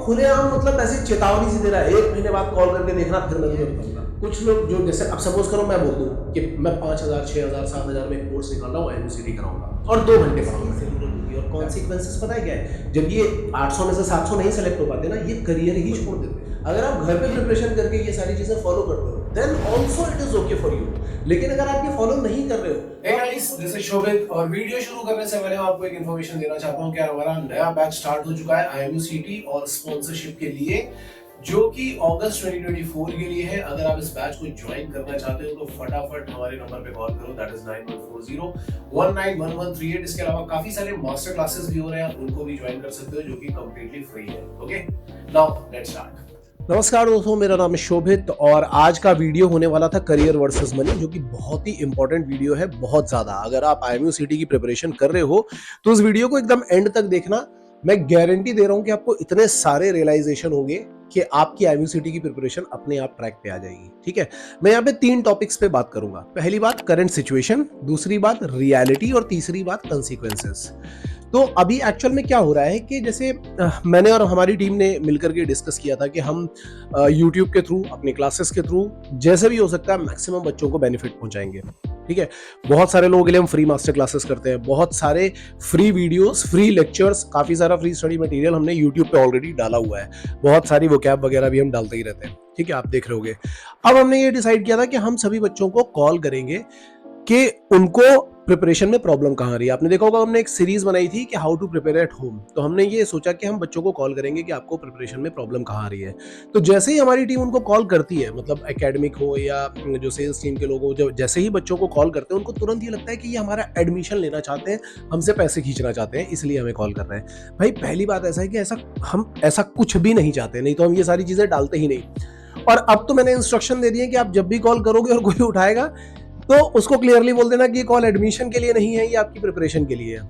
खुलेआम मतलब ऐसी चेतावनी सी दे रहा है, 1 महीने बाद कॉल करके देखना फिर मैं तुम्हें बताऊंगा। कुछ लोग जो जैसे अब सपोज करो मैं बोल दूं कि मैं 5,000 6,000 7,000 में एक कोर्स निकाल रहा हूँ, एमयूसीटी कराऊंगा और 2 घंटे पढ़ाऊंगा, जरूरत होगी और कॉन्सिक्वेंसेस पता है क्या है, जब ये 800 में से 700 नहीं सेलेक्ट हो पाते ना, ये करियर ही छोड़ देते। अगर आप घर पे प्रिपरेशन करके ये सारी चीजें फॉलो करते हो then also it is okay for you, लेकिन अगर आप ये फॉलो नहीं कर रहे हो। Hey guys, this is शोभित और वीडियो शुरू करने से पहले मैं आपको एक इन्फॉर्मेशन देना चाहता हूँ कि हमारा नया बैच स्टार्ट हो चुका है IMUCT और स्पॉन्सरशिप के लिए, जो कि अगस्त 2024 के लिए है। अगर आप इस बैच को ज्वाइन करना चाहते हो तो फटाफट हमारे नंबर पे कॉल करो, दैट इज 9140191138। इसके अलावा काफी सारे मास्टर क्लासेस भी हो रहे हैं, आप उनको भी ज्वाइन कर सकते हो जो कि कंप्लीटली फ्री है। Okay, now let's start. नमस्कार दोस्तों, मेरा नाम है शोभित और आज का वीडियो होने वाला था करियर वर्सेस मनी, जो कि बहुत ही इंपॉर्टेंट वीडियो है, बहुत ज्यादा। अगर आप IMUCT की प्रिपरेशन कर रहे हो तो इस वीडियो को एकदम एंड तक देखना। मैं गारंटी दे रहा हूं कि आपको इतने सारे रियलाइजेशन होंगे कि आपकी IMUCT की प्रिपरेशन अपने आप ट्रैक पे आ जाएगी। ठीक है, मैं यहाँ पे 3 टॉपिक्स पे बात करूंगा। पहली बात करंट सिचुएशन, दूसरी बात रियलिटी और तीसरी बात कंसिक्वेंसेस। तो अभी एक्चुअल में क्या हो रहा है कि जैसे मैंने और हमारी टीम ने मिलकर के डिस्कस किया था कि हम यूट्यूब के थ्रू, अपने क्लासेस के थ्रू जैसे भी हो सकता है मैक्सिमम बच्चों को बेनिफिट पहुंचाएंगे। ठीक है, बहुत सारे लोगों के लिए हम फ्री मास्टर क्लासेस करते हैं, बहुत सारे फ्री वीडियोस, फ्री लेक्चर्स, काफी सारा फ्री स्टडी मटेरियल हमने यूट्यूब पे ऑलरेडी डाला हुआ है, बहुत सारी वोकैब वगैरह भी हम डालते ही रहते हैं। ठीक है, आप देख रहे होगे। अब हमने ये डिसाइड किया था कि हम सभी बच्चों को कॉल करेंगे कि उनको प्रिपरेशन में प्रॉब्लम कहाँ आ रही है। आपने देखा होगा हमने एक सीरीज बनाई थी कि how to prepare at home, तो हमने ये सोचा कि हम बच्चों को कॉल करेंगे कि आपको प्रिपरेशन में प्रॉब्लम कहाँ आ रही है। तो जैसे ही हमारी टीम उनको कॉल करती है, मतलब एकेडमिक हो या जो सेल्स टीम के लोग हो, जो जैसे ही बच्चों को कॉल करते हैं उनको तुरंत ये लगता है कि ये हमारा एडमिशन लेना चाहते हैं, हमसे पैसे खींचना चाहते हैं, इसलिए हमें कॉल कर रहे हैं। भाई पहली बात ऐसा है कि हम ऐसा कुछ भी नहीं चाहते, नहीं तो हम ये सारी चीजें डालते ही नहीं। और अब तो मैंने इंस्ट्रक्शन दे दिए कि आप जब भी कॉल करोगे और कोई उठाएगा तो उसको क्लियरली बोल देना कि ये कॉल एडमिशन के लिए नहीं है, ये आपकी प्रिपरेशन के लिए है।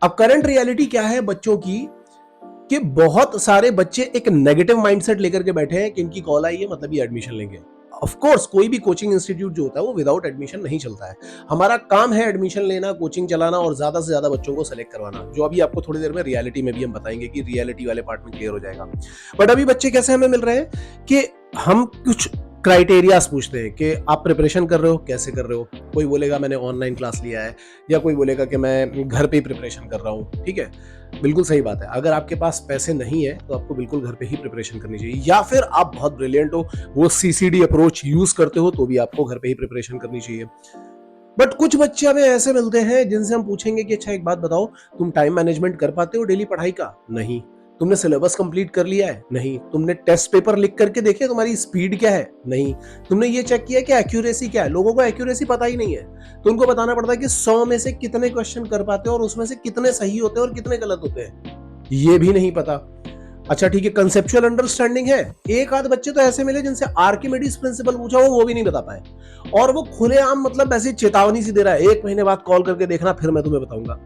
अब करंट रियलिटी क्या है बच्चों की, कि बहुत सारे बच्चे एक नेगेटिव माइंडसेट लेकर के बैठे हैं कि इनकी कॉल आई है मतलब ये एडमिशन लेंगे। ऑफ कोर्स कोई भी कोचिंग इंस्टीट्यूट जो होता है वो विदाउट एडमिशन नहीं चलता है। हमारा काम है एडमिशन लेना, कोचिंग चलाना और ज्यादा से ज्यादा बच्चों को सेलेक्ट करवाना, जो अभी आपको थोड़ी देर में रियलिटी में भी हम बताएंगे कि रियलिटी वाले पार्ट में क्लियर हो जाएगा। बट अभी बच्चे कैसे हमें मिल रहे हैं कि हम कुछ क्राइटेरियाज पूछते हैं कि आप प्रिपरेशन कर रहे हो, कैसे कर रहे हो। कोई बोलेगा मैंने ऑनलाइन क्लास लिया है, या कोई बोलेगा कि मैं घर पे ही प्रिपरेशन कर रहा हूँ। ठीक है, बिल्कुल सही बात है। अगर आपके पास पैसे नहीं है तो आपको बिल्कुल घर पे ही प्रिपरेशन करनी चाहिए, या फिर आप बहुत ब्रिलियंट हो, वो CCD अप्रोच यूज करते हो, तो भी आपको घर पे ही प्रिपरेशन करनी चाहिए। बट कुछ बच्चे हमें ऐसे मिलते हैं जिनसे हम पूछेंगे कि अच्छा एक बात बताओ, तुम टाइम मैनेजमेंट कर पाते हो डेली पढ़ाई का? नहीं। तुमने सिलेबस कंप्लीट कर लिया है? नहीं। तुमने टेस्ट पेपर लिख करके देखे तुम्हारी स्पीड क्या है? नहीं। तुमने ये चेक किया कि एक्यूरेसी क्या है? लोगों को एक्यूरेसी पता ही नहीं है, तो उनको बताना पड़ता है कि 100 में से कितने क्वेश्चन कर पाते हो और उसमें से कितने सही होते हैं और कितने गलत होते हैं, ये भी नहीं पता। अच्छा ठीक है, कंसेप्चुअल अंडरस्टैंडिंग है। एक आध बच्चे तो ऐसे मिले जिनसे आर्किमिडीज प्रिंसिपल पूछा हो वो भी नहीं बता पाए, और वो खुलेआम मतलब ऐसी चेतावनी सी दे रहा है, 1 महीने बाद कॉल करके देखना फिर मैं तुम्हें बताऊंगा।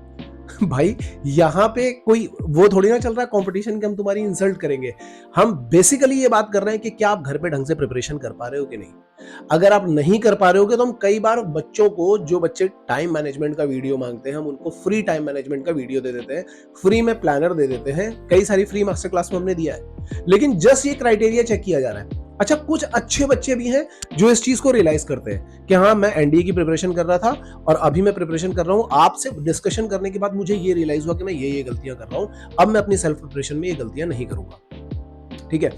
भाई यहाँ पे कोई वो थोड़ी ना चल रहा है कंपटीशन कि हम तुम्हारी इंसल्ट करेंगे। हम बेसिकली ये बात कर रहे हैं कि क्या आप घर पे ढंग से प्रिपरेशन कर पा रहे हो कि नहीं। अगर आप नहीं कर पा रहे होगे तो हम कई बार बच्चों को, जो बच्चे टाइम मैनेजमेंट का वीडियो मांगते हैं, हम उनको फ्री टाइम मैनेजमेंट का वीडियो दे देते हैं, फ्री में प्लानर दे देते हैं, कई सारी फ्री मास्टर क्लास में हमने दिया है। लेकिन जस्ट ये क्राइटेरिया चेक किया जा रहा है। अच्छा, कुछ अच्छे बच्चे भी हैं जो इस चीज को रियलाइज करते हैं कि हाँ मैं NDA की प्रिपरेशन कर रहा था और अभी मैं प्रिपरेशन कर रहा हूँ, आपसे डिस्कशन करने के बाद मुझे ये रियलाइज हुआ कि मैं ये गलतियां कर रहा हूँ, अब मैं अपनी सेल्फ प्रिपरेशन में ये गलतियां नहीं करूंगा। ठीक है,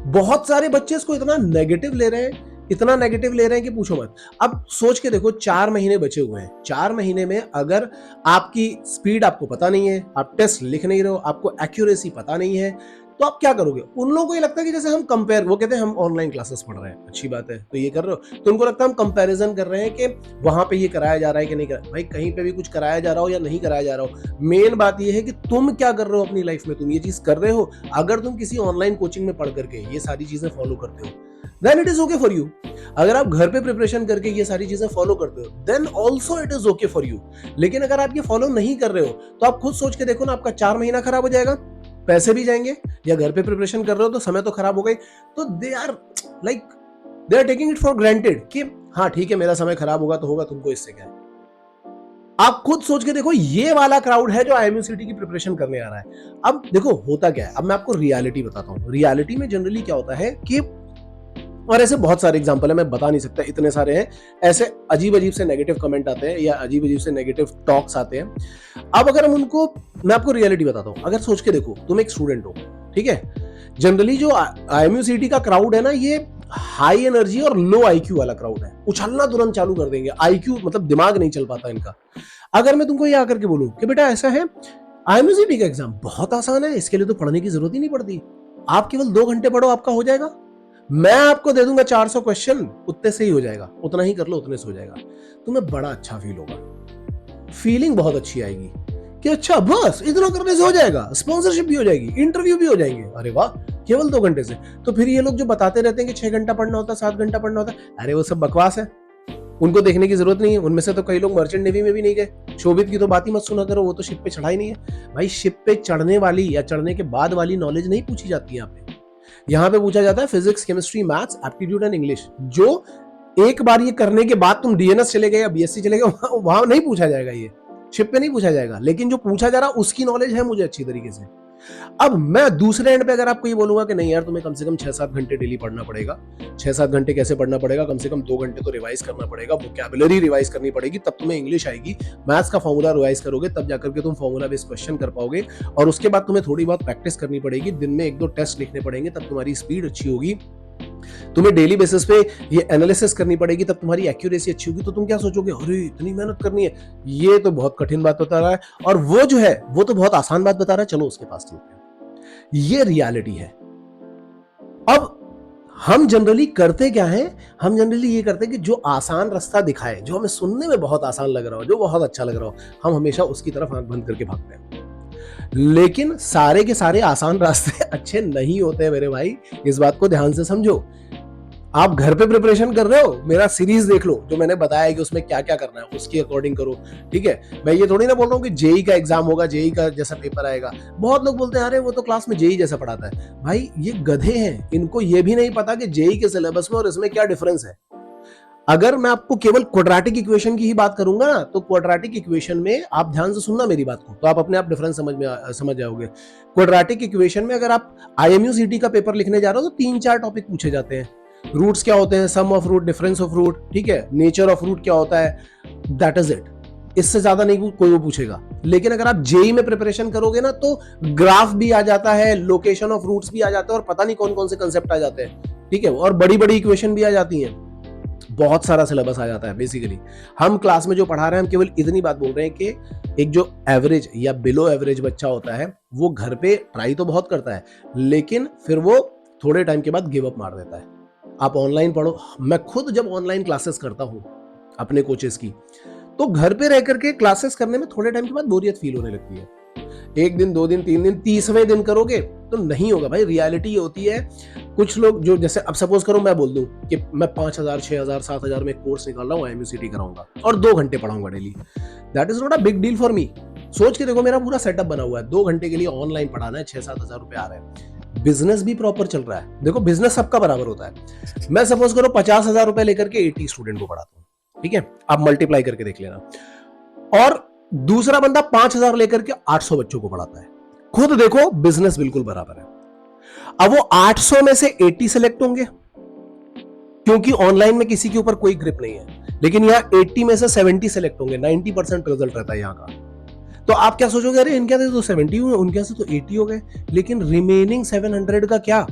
बहुत सारे बच्चे इसको इतना नेगेटिव ले रहे हैं, इतना नेगेटिव ले रहे हैं कि पूछो मत। अब सोच के देखो, 4 महीने बचे हुए हैं, 4 महीने में अगर आपकी स्पीड आपको पता नहीं है, आप टेस्ट लिख नहीं रहे हो, आपको एक्यूरेसी पता नहीं है, तो आप क्या करोगे। उन लोगों को ये लगता है कि जैसे हम कंपेयर, वो कहते हैं हम ऑनलाइन क्लासेस पढ़ रहे हैं, अच्छी बात है, तो ये कर रहे हो, तो उनको लगता है हम कंपैरिजन कर रहे हैं कि वहां पे ये कराया जा रहा है कि नहीं कराया। भाई कहीं पे भी कुछ कराया जा रहा हो या नहीं कराया जा रहा हो, मेन बात ये है कि तुम क्या कर रहे हो अपनी लाइफ में, तुम ये चीज कर रहे हो। अगर तुम किसी ऑनलाइन कोचिंग में पढ़ करके ये सारी चीजें फॉलो करते हो then it is okay for you. अगर आप घर पे प्रिपरेशन करके ये सारी चीजें फॉलो करते हो then also it is okay for you. लेकिन अगर आप ये फॉलो नहीं कर रहे हो तो आप खुद सोच के देखो ना, आपका 4 महीना खराब हो जाएगा, पैसे भी जाएंगे, या घर पे प्रिपरेशन कर रहे हो तो समय तो खराब हो गई। तो they are taking it for granted कि हाँ ठीक है मेरा समय खराब होगा तो होगा, तुमको इससे क्या है। आप खुद सोच के देखो, ये वाला क्राउड है जो आईएमयूसीटी की प्रिपरेशन करने आ रहा है। अब देखो होता क्या है, अब मैं आपको रियलिटी बताता हूँ। रियलिटी में जनरली क्या होता है कि, और ऐसे बहुत सारे एग्जांपल है, मैं बता नहीं सकता, इतने सारे हैं। ऐसे अजीब अजीब से नेगेटिव कमेंट आते हैं या अजीब अजीब से नेगेटिव टॉक्स आते हैं। अब अगर हम उनको, मैं आपको रियलिटी बताता हूँ। अगर सोच के देखो, तुम एक स्टूडेंट हो, ठीक है। जनरली जो आईएमयूसीटी का क्राउड है ना, ये हाई एनर्जी और लो आईक्यू वाला क्राउड है। उछलना तुरंत चालू कर देंगे, आईक्यू मतलब दिमाग नहीं चल पाता इनका। अगर मैं तुमको ये आकर के बोलूं कि बेटा ऐसा है, आईएमयूसीटी का एग्जाम बहुत आसान है, इसके लिए तो पढ़ने की जरूरत ही नहीं पड़ती, आप केवल 2 घंटे पढ़ो, आपका हो जाएगा। मैं आपको दे दूंगा 400 क्वेश्चन, उतने से ही हो जाएगा, उतना ही कर लो, उतने से हो जाएगा। तुम्हें बड़ा अच्छा फील होगा, फीलिंग बहुत अच्छी आएगी कि अच्छा बस इतना करने से हो जाएगा, स्पॉन्सरशिप भी हो जाएगी, इंटरव्यू भी हो जाएंगे, अरे वाह, केवल 2 घंटे से। तो फिर ये लोग जो बताते रहते हैं कि 6 घंटा पढ़ना होता है, 7 घंटा पढ़ना होता है, अरे वो सब बकवास है, उनको देखने की जरूरत नहीं है। उनमें से तो कई लोग मर्चेंट नेवी में भी नहीं गए। शोभित की तो बात ही मत सुना करो, वो तो शिप पे चढ़ा ही नहीं है। भाई शिप पे चढ़ने वाली या चढ़ने के बाद वाली नॉलेज नहीं पूछी जाती है यहाँ पे पूछा जाता है physics, chemistry, maths, aptitude and English. जो एक बार ये करने के बाद तुम डीएनएस चले गए या बीएससी चले गए, वहां नहीं पूछा जाएगा, ये शिप पे नहीं पूछा जाएगा। लेकिन जो पूछा जा रहा उसकी नॉलेज है मुझे अच्छी तरीके से। अब मैं दूसरे एंड पे अगर आपको ये बोलूंगा कि नहीं यार, तुम्हें कम से कम 6-7 घंटे डेली पढ़ना पड़ेगा। 6-7 घंटे कैसे पढ़ना पड़ेगा? कम से कम 2 घंटे तो रिवाइज करना पड़ेगा, वोकैबुलरी रिवाइज करनी पड़ेगी, तब तुम्हें इंग्लिश आएगी। मैथ्स का फॉर्मूला रिवाइज करोगे तब जाकर के तुम फॉर्मूला बेस्ड क्वेश्चन कर पाओगे, और उसके बाद तुम्हें थोड़ी बहुत प्रैक्टिस करनी पड़ेगी, दिन में 1-2 टेस्ट लिखने पड़ेंगे, तब तुम्हारी स्पीड अच्छी होगी। तुम्हें डेली बेसिस पे ये एनालिसिस करनी पड़ेगी, तब तुम्हारी एक्यूरेसी अच्छी होगी। तो तुम क्या सोचोगे, अरे इतनी मेहनत करनी है, ये तो बहुत कठिन बात बता रहा है, और वो जो है वो तो बहुत आसान बात बता रहा है, चलो उसके पास चलते हैं। ये रियलिटी है। अब हम जनरली करते क्या है, हम जनरली ये करते हैं कि जो आसान रास्ता दिखाए, जो हमें सुनने में बहुत आसान लग रहा हो, जो बहुत अच्छा लग रहा हो, हम हमेशा उसकी तरफ आंख बंद करके भागते हैं। लेकिन सारे के सारे आसान रास्ते अच्छे नहीं होते मेरे भाई, इस बात को ध्यान से समझो। आप घर पे प्रिपरेशन कर रहे हो, मेरा सीरीज देख लो, जो मैंने बताया कि उसमें क्या क्या करना है उसके अकॉर्डिंग करो, ठीक है। मैं ये थोड़ी ना बोल रहा हूँ कि जेई का एग्जाम होगा, जेई का जैसा पेपर आएगा। बहुत लोग बोलते हैं अरे वो तो क्लास में जेई जैसा पढ़ाता है। भाई ये गधे हैं, इनको ये भी नहीं पता कि जेई के सिलेबस में और इसमें क्या डिफरेंस है। अगर मैं आपको केवल क्वाड्रेटिक इक्वेशन की ही बात करूंगा ना, तो क्वाड्रेटिक इक्वेशन में आप ध्यान से सुनना मेरी बात को, तो आप अपने आप डिफरेंस समझ जाओगे। क्वाड्रेटिक इक्वेशन में अगर आप आईएमयूसीटी का पेपर लिखने जा रहे हो तो 3-4 टॉपिक पूछे जाते हैं। रूट्स क्या होते हैं, sum of root, difference of root, ठीक है, नेचर ऑफ रूट क्या होता है, दैट इज इट। इससे ज्यादा नहीं कोई वो पूछेगा। लेकिन अगर आप जेई में प्रिपरेशन करोगे ना, तो ग्राफ भी आ जाता है, लोकेशन ऑफ रूट्स भी आ जाता है, और पता नहीं कौन कौन से कंसेप्ट आ जाते हैं, ठीक है, और बड़ी बड़ी इक्वेशन भी आ जाती हैं। बहुत सारा सिलेबस आ जाता है। बेसिकली हम क्लास में जो पढ़ा रहे हैं, हम केवल इतनी बात बोल रहे हैं कि एक जो एवरेज या बिलो एवरेज बच्चा होता है, वो घर पे ट्राई तो बहुत करता है, लेकिन फिर वो थोड़े टाइम के बाद गिव अप मार देता है। आप ऑनलाइन पढ़ो, मैं खुद जब ऑनलाइन क्लासेस करता हूं अपने कोचेस की, तो घर पे रह करके क्लासेस करने में थोड़े टाइम के बाद बोरियत फील होने लगती है। 1 दिन, 2 दिन, 3 दिन, 30वें दिन करोगे तो नहीं होगा भाई। रियलिटी होती है, कुछ लोग जो, जैसे अब सपोज करो मैं बोल दूं कि मैं 5,000, 6,000, 7,000 में कोर्स निकाल रहा हूं, आईएमयूसीटी कराऊंगा और 2 घंटे पढ़ाऊंगा daily, that is not a big deal for me. सोच के देखो, मेरा पूरा सेटअप बना हुआ है, 2 घंटे के लिए ऑनलाइन पढ़ाना है, 6-7 हजार रुपए आ रहे हैं, बिजनेस भी प्रॉपर चल रहा है। देखो बिजनेस सबका बराबर होता है। मैं सपोज करो 50,000 रुपए लेकर के 80 स्टूडेंट को पढ़ाता हूँ, ठीक है, आप मल्टीप्लाई करके देख लेना। और दूसरा बंदा 5,000 लेकर के 800 बच्चों को पढ़ाता है। खुद देखो बिजनेस बिल्कुल बराबर है। अब वो 800 में से 80 सिलेक्ट होंगे, क्योंकि ऑनलाइन में किसी के ऊपर कोई ग्रिप नहीं है, लेकिन यहां 80 में से 70 सिलेक्ट होंगे, 90% रिजल्ट रहता है यहां का। तो आप क्या सोचोगे, अरे इनके से तो 70 हुए, उनके से तो 80 हो गए, लेकिन रिमेनिंग 700 का क्या?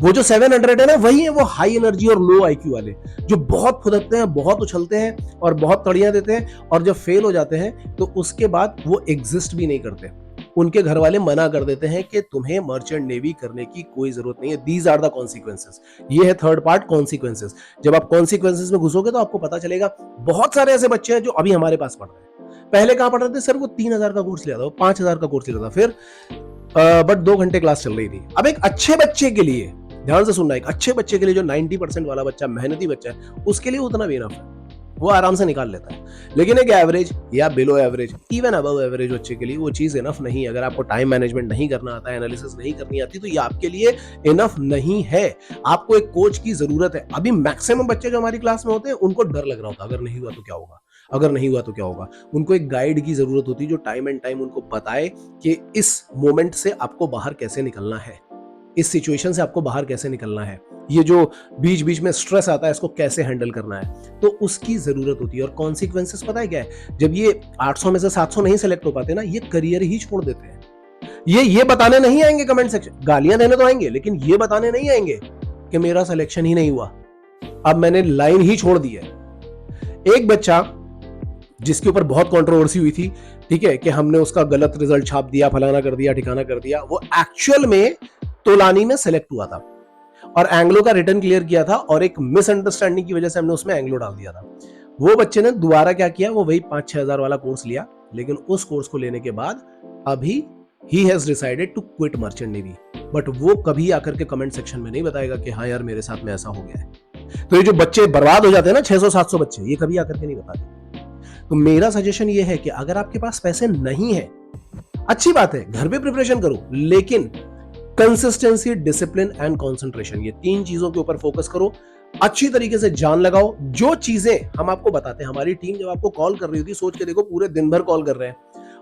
वो जो 700 है ना, वही है वो हाई एनर्जी और लो आईक्यू वाले, जो बहुत फुदकते हैं, बहुत उछलते हैं और बहुत तड़ियां देते हैं, और जब फेल हो जाते हैं तो उसके बाद वो एग्जिस्ट भी नहीं करते। उनके घर वाले मना कर देते हैं कि तुम्हें मर्चेंट नेवी करने की कोई जरूरत नहीं है, दीज आर द कॉन्सिक्वेंसेस। ये है थर्ड पार्ट, कॉन्सिक्वेंसेस। जब आप कॉन्सिक्वेंसेस में घुसोगे तो आपको पता चलेगा। बहुत सारे ऐसे बच्चे हैं जो अभी हमारे पास पढ़ रहे हैं, पहले कहां पढ़ रहे थे, सर वो 3,000 का कोर्स लिया था, वो 5,000 का कोर्स लिया था, फिर बट 2 घंटे क्लास चल रही थी। अब एक अच्छे बच्चे के लिए, ध्यान से सुनना, एक अच्छे बच्चे के लिए जो 90% वाला बच्चा, मेहनती बच्चा है, उसके लिए उतना भी इनफ है, वो आराम से निकाल लेता है। लेकिन एक एवरेज या below average, even above average बच्चे के लिए वो चीज इनफ नहीं है। अगर आपको टाइम मैनेजमेंट नहीं करना आता है, एनालिसिस नहीं करनी आती, तो ये आपके लिए इनफ नहीं है। आपको एक कोच की जरूरत है। अभी मैक्सिमम बच्चे जो हमारी क्लास में होते हैं, उनको डर लग रहा होता है, अगर नहीं हुआ तो क्या होगा। अगर नहीं हुआ तो क्या होगा। उनको एक गाइड की जरूरत होती है जो टाइम एंड टाइम उनको बताए कि इस मोमेंट से आपको बाहर कैसे निकलना है, इस सिचुएशन से आपको बाहर कैसे निकलना है, ये जो बीच बीच में स्ट्रेस आता है इसको कैसे हैंडल करना है, तो उसकी जरूरत होती है। और कॉन्सिक्वेंसेस पता है क्या है, जब ये 800 में से 700 नहीं सेलेक्ट हो पाते ना, ये करियर ही छोड़ देते हैं। ये बताने नहीं आएंगे कमेंट सेक्शन, गालियां देने तो आएंगे लेकिन ये बताने नहीं आएंगे कि मेरा सिलेक्शन ही नहीं हुआ, अब मैंने लाइन ही छोड़ दी है। एक बच्चा जिसके ऊपर बहुत कंट्रोवर्सी हुई थी, ठीक है, कि हमने उसका गलत रिजल्ट छाप दिया, फलाना कर दिया, ठिकाना कर दिया, वो एक्चुअल में तोलानी में सेलेक्ट हुआ था और एंग्लो का रिटर्न क्लियर किया था और एक मिसअंडरस्टैंडिंग की वजह से हमने उसमें एंग्लो डाल दिया था। वो बच्चे ने दोबारा क्या किया, वो वही 5-6 हजार वाला कोर्स लिया, लेकिन उस कोर्स को लेने के बाद अभी ही has decided to quit merchant navy. But वो कभी आकर के कमेंट सेक्शन में नहीं बताएगा कि हाँ यार मेरे साथ में ऐसा हो गया है। तो ये जो बच्चे बर्बाद हो जाते हैं ना, 600-700 बच्चे, ये कभी आकर के नहीं बताते। तो मेरा सजेशन ये है कि अगर आपके पास पैसे नहीं है, अच्छी बात है, घर पे प्रिपरेशन करो, लेकिन कंसिस्टेंसी, डिसिप्लिन एंड कंसंट्रेशन, ये 3 चीजों के ऊपर फोकस करो। अच्छी तरीके से जान लगाओ। जो चीजें हम आपको बताते हैं, हमारी टीम जब आपको कॉल कर रही होती है, सोच के देखो पूरे दिन भर कॉल कर रहे हैं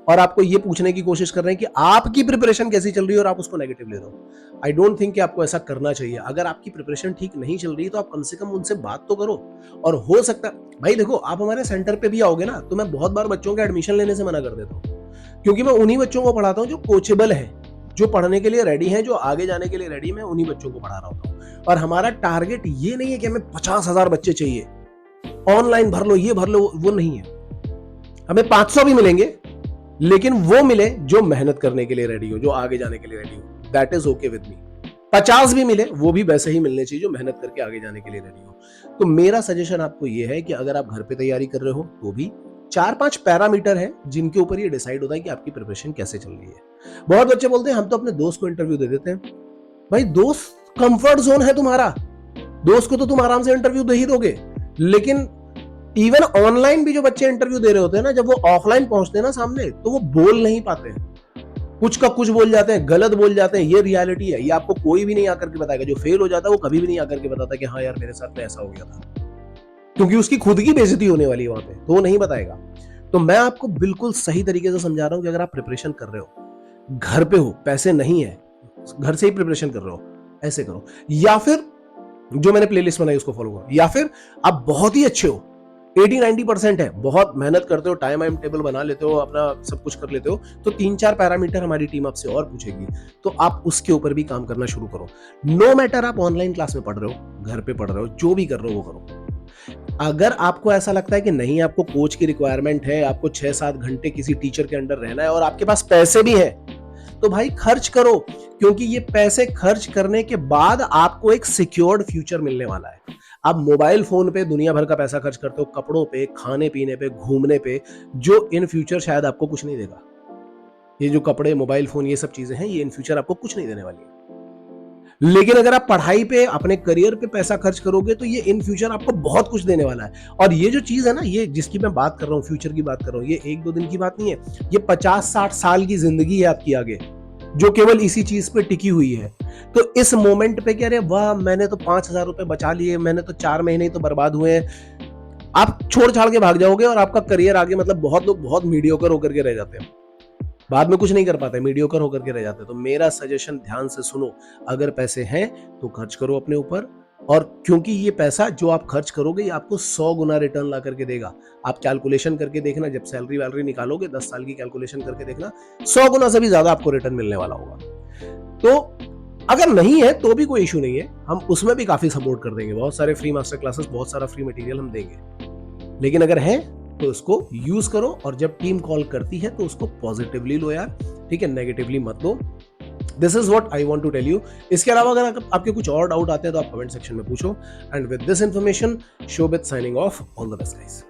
और आपको ये पूछने की कोशिश कर रहे हैं कि आपकी प्रिपरेशन कैसी चल रही है और आप उसको नेगेटिव ले रहे हो। आई डोंट थिंक कि आपको ऐसा करना चाहिए। अगर आपकी प्रिपरेशन ठीक नहीं चल रही है तो आप कम से कम उनसे बात तो करो। और हो सकता भाई देखो, आप हमारे सेंटर पे भी आओगे ना, तो मैं बहुत बार बच्चों के एडमिशन लेने से मना कर देता हूँ, क्योंकि मैं उन्हीं बच्चों को पढ़ाता हूँ जो कोचेबल है, जो पढ़ने के लिए रेडी हैं, जो आगे जाने के लिए रेडी, मैं उन्हीं बच्चों को पढ़ा रहा होता हूँ। और हमारा टारगेट ये नहीं है कि हमें 50,000 बच्चे चाहिए, ऑनलाइन भर लो, ये भर लो, वो नहीं है। हमें 500 भी मिलेंगे, लेकिन वो मिले जो मेहनत करने के लिए रेडी हो, जो आगे जाने के लिए रेडी हो। That is okay with me. 50 भी मिले, वो भी वैसे ही मिलने चाहिए जो मेहनत करके आगे जाने के लिए रेडी हो। तो मेरा सजेशन आपको ये है कि अगर आप घर पे तैयारी कर रहे हो तो भी 4-5 पैरामीटर है जिनके ऊपर ये डिसाइड होता है कि आपकी प्रिपरेशन कैसे चल रही है। बहुत बच्चे बोलते हैं हम तो अपने दोस्त को इंटरव्यू दे देते हैं। भाई दोस्त कंफर्ट जोन है तुम्हारा, दोस्त को तो तुम आराम से इंटरव्यू दे ही दोगे, लेकिन इवन ऑनलाइन भी जो बच्चे इंटरव्यू दे रहे होते हैं ना, जब वो ऑफलाइन पहुंचते हैं ना सामने, तो वो बोल नहीं पाते हैं, कुछ का कुछ बोल जाते हैं, गलत बोल जाते हैं। ये रियलिटी है, ये आपको कोई भी नहीं आकर के बताएगा। जो फेल हो जाता है वो कभी भी नहीं आकर के बताता कि हाँ यार मेरे साथ में ऐसा हो गया था, क्योंकि उसकी खुद की बेइज्जती होने वाली है वहां पे, तो वो नहीं बताएगा। तो मैं आपको बिल्कुल सही तरीके से समझा रहा हूं कि अगर आप प्रिपरेशन कर रहे हो, घर पे हो, पैसे नहीं है, घर से ही प्रिपरेशन कर रहे हो, ऐसे करो। या फिर जो मैंने प्लेलिस्ट बनाई उसको फॉलो करो। या फिर आप बहुत ही अच्छे हो, 80-90% है, बहुत मेहनत करते हो, टाइम टेबल बना लेते हो, अपना सब कुछ कर लेते हो, तो 3-4 पैरामीटर हमारी टीम आपसे और पूछेगी, तो आप उसके ऊपर भी काम करना शुरू करो। नो मैटर आप ऑनलाइन क्लास में पढ़ रहे हो, घर पे पढ़ रहे हो, जो भी कर रहे हो वो करो। अगर आपको ऐसा लगता है कि नहीं, आपको कोच की रिक्वायरमेंट है, आपको 6-7 घंटे किसी टीचर के अंडर रहना है और आपके पास पैसे भी है, तो भाई खर्च करो, क्योंकि ये पैसे खर्च करने के बाद आपको एक सिक्योर्ड फ्यूचर मिलने वाला है। आप मोबाइल फोन पे दुनिया भर का पैसा खर्च करते हो, कपड़ों पे, खाने पीने पे, घूमने पे, जो इन फ्यूचर शायद आपको कुछ नहीं देगा। ये जो कपड़े, मोबाइल फोन, ये सब चीजें हैं, ये इन फ्यूचर आपको कुछ नहीं देने वाली है। लेकिन अगर आप पढ़ाई पे, अपने करियर पे पैसा खर्च करोगे तो ये इन फ्यूचर आपको बहुत कुछ देने वाला है। और ये जो चीज है ना, ये जिसकी मैं बात कर रहा हूँ, फ्यूचर की बात कर रहा हूँ, ये 1-2 दिन की बात नहीं है, ये 50-60 साल की जिंदगी है आपकी आगे, जो केवल इसी चीज पे टिकी हुई है। तो इस मोमेंट पे क्या, अरे वाह मैंने तो 5,000 रुपए बचा लिए, मैंने तो 4 महीने तो बर्बाद हुए, आप छोड़ छाड़ के भाग जाओगे और आपका करियर आगे, मतलब बहुत लोग बहुत मीडियोकर होकर के रह जाते हैं, बाद में कुछ नहीं कर पाते, मीडियोकर होकर के रह जाते हैं। तो मेरा सजेशन ध्यान से सुनो, अगर पैसे हैं तो खर्च करो अपने ऊपर, और क्योंकि ये पैसा जो आप खर्च करोगे ये आपको 100 गुना रिटर्न ला करके देगा। आप कैलकुलेशन करके देखना, जब सैलरी वैलरी निकालोगे 10 साल की कैलकुलेशन करके देखना, 100 गुना से भी ज्यादा आपको रिटर्न मिलने वाला होगा। तो अगर नहीं है तो भी कोई इशू नहीं है, हम उसमें भी काफी सपोर्ट कर देंगे, बहुत सारे फ्री मास्टर क्लासेस, बहुत सारा फ्री मटेरियल हम देंगे। लेकिन अगर है तो उसको यूज करो, और जब टीम कॉल करती है तो उसको पॉजिटिवली लो यार, ठीक है, नेगेटिवली मत लो। This is what I want to tell you. इसके अलावा अगर आपके कुछ और डाउट आते हैं तो आप कमेंट सेक्शन में पूछो। And with this information, Shobhit signing off, all the best guys.